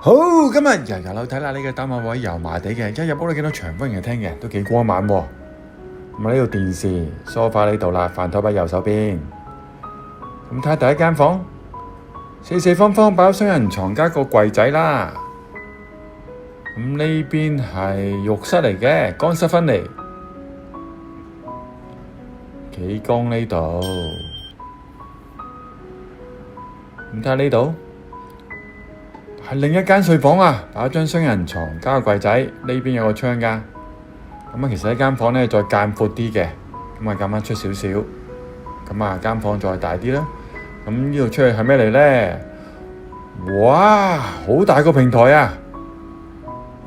好，今日又樓睇啦，呢個單位油麻地嘅，一入屋你見到長方形嘅廳嘅，都幾光猛喎。咁啊呢度電視、梳化呢度啦，飯台擺右手邊。咁睇下第一間房，四四方方擺咗雙人床加個櫃仔啦。咁呢邊係浴室嚟嘅，乾濕分離，企缸呢度。咁睇下呢度。係另一間睡房啊，擺咗張雙人床加個櫃仔，呢邊有個窗噶。咁啊，其實呢間房咧再間闊啲嘅，咁啊間翻出少少，咁啊間房再大啲啦。咁呢度出去係咩嚟咧？哇，好大個平台啊，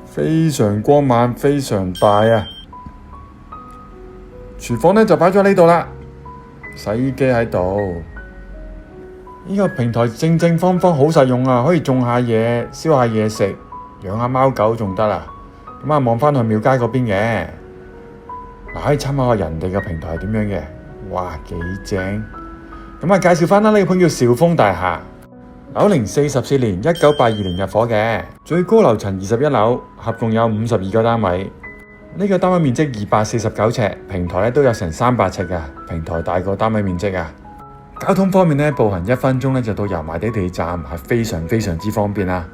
非常光猛，非常大啊。廚房咧就擺咗喺呢度啦，洗衣機喺度。呢個平台正正方方，好實用啊！可以種下嘢、燒下嘢食、養下貓狗仲得啦。咁啊，望翻去廟街嗰邊嘅，可以參考下人哋嘅平台係點樣嘅。哇，幾正！咁啊，介紹翻啦，呢個鋪叫兆豐大廈，樓齡44年，1982年入伙嘅，最高樓層21樓，合共有52個單位。呢個單位面積249尺，平台咧都有成300尺噶，平台大過單位面積啊！交通方面咧，步行1分鐘咧就到油麻地地鐵站，係非常之方便啦。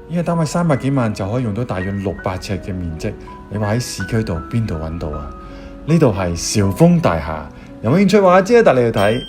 呢個單位300幾萬就可以用到大約600尺嘅面積，你話喺市區度邊度揾到啊？呢度係兆豐大廈，有冇興趣話知啊？帶你去睇。